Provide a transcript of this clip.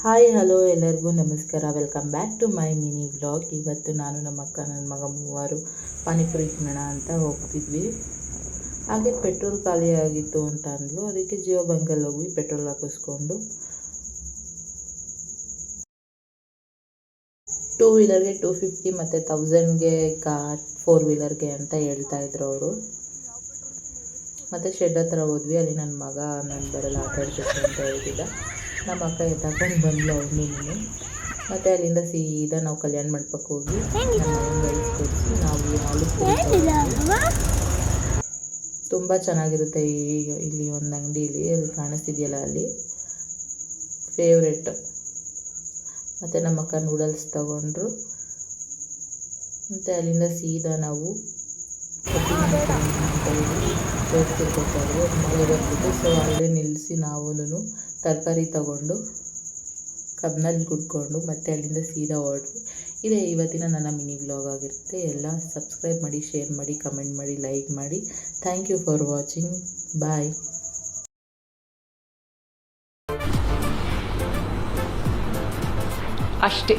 Hi hello ಎಲ್ಲರಿಗೂ ನಮಸ್ಕಾರ. Welcome back to my mini vlog. ಇವತ್ತು ನಾನು ನಮ್ಮ ಅಕ್ಕ ನನ್ನ ಮಗ ಮೂವರು ಪಾನಿಪುರಿ ತಿನ್ನೋಣ ಅಂತ ಹೋಗ್ತಿದ್ವಿ. ಹಾಗೆ ಪೆಟ್ರೋಲ್ ಖಾಲಿ ಆಗಿತ್ತು ಅಂತ ಅಂದ್ಲು. ಅದಕ್ಕೆ ಜಿಯೋ ಬಂಕಲ್ಲಿ ಹೋಗಿ ಪೆಟ್ರೋಲ್ ಹಾಕಿಸ್ಕೊಂಡು 2 ವೀಲರ್ಗೆ 250 ಮತ್ತು 1000ಗೆ 4 ವೀಲರ್ಗೆ ಅಂತ ಹೇಳ್ತಾ ಇದ್ರು ಅವರು. ಮತ್ತು ಶೆಡ್ ಹತ್ರ ಹೋದ್ವಿ. ಅಲ್ಲಿ ನನ್ನ ಮಗ ನಾನು ಬರಲ್ಲ ಆಟ ಆಡ್ಬೇಕು ಅಂತ ಹೇಳ್ತಿದ್ದ. ನಮ್ಮ ಅಕ್ಕ ಎತ್ತಾಕೊಂಡು ಬಂದ್ಲು ಅವನು. ಮತ್ತು ಅಲ್ಲಿಂದ ಸೀದಾ ನಾವು ಕಲ್ಯಾಣ ಮಂಟಪಕ್ಕೆ ಹೋಗಿ ನಮ್ಮ ರೈಸ್ ಕೊಡಿಸಿ ನಾವು ಆಲೂ ಪೂರಿ ತುಂಬ ಚೆನ್ನಾಗಿರುತ್ತೆ. ಇಲ್ಲಿ ಒಂದು ಅಂಗಡಿಯಲ್ಲಿ ಅಲ್ಲಿ ಕಾಣಿಸ್ತಿದೆಯಲ್ಲ ಅಲ್ಲಿ ಫೇವ್ರೆಟ್. ಮತ್ತು ನಮ್ಮ ಅಕ್ಕ ನೂಡಲ್ಸ್ ತಗೊಂಡ್ರು. ಮತ್ತು ಅಲ್ಲಿಂದ ಸೀದಾ ನಾವು ಹೋಗ್ತಿರ್ಬೇಕಾದ್ರೆ ಮಳೆ ಬರ್ತಿತ್ತು. ಸೊ ಅಲ್ಲೇ ನಿಲ್ಲಿಸಿ ನಾವು ತರಕಾರಿ ತಗೊಂಡು ಕಬ್ನಲ್ಲಿ ಕುಡ್ಕೊಂಡು ಮತ್ತೆ ಅಲ್ಲಿಂದ ಸೀದಾ ಹೊರಟ್ವಿ. ಇದೇ ಇವತ್ತಿನ ನನ್ನ ಮಿನಿ ವ್ಲಾಗ್ ಆಗಿರುತ್ತೆ. ಎಲ್ಲ ಸಬ್ಸ್ಕ್ರೈಬ್ ಮಾಡಿ, ಶೇರ್ ಮಾಡಿ, ಕಮೆಂಟ್ ಮಾಡಿ, ಲೈಕ್ ಮಾಡಿ. Thank you for watching. Bye. ಅಷ್ಟೇ.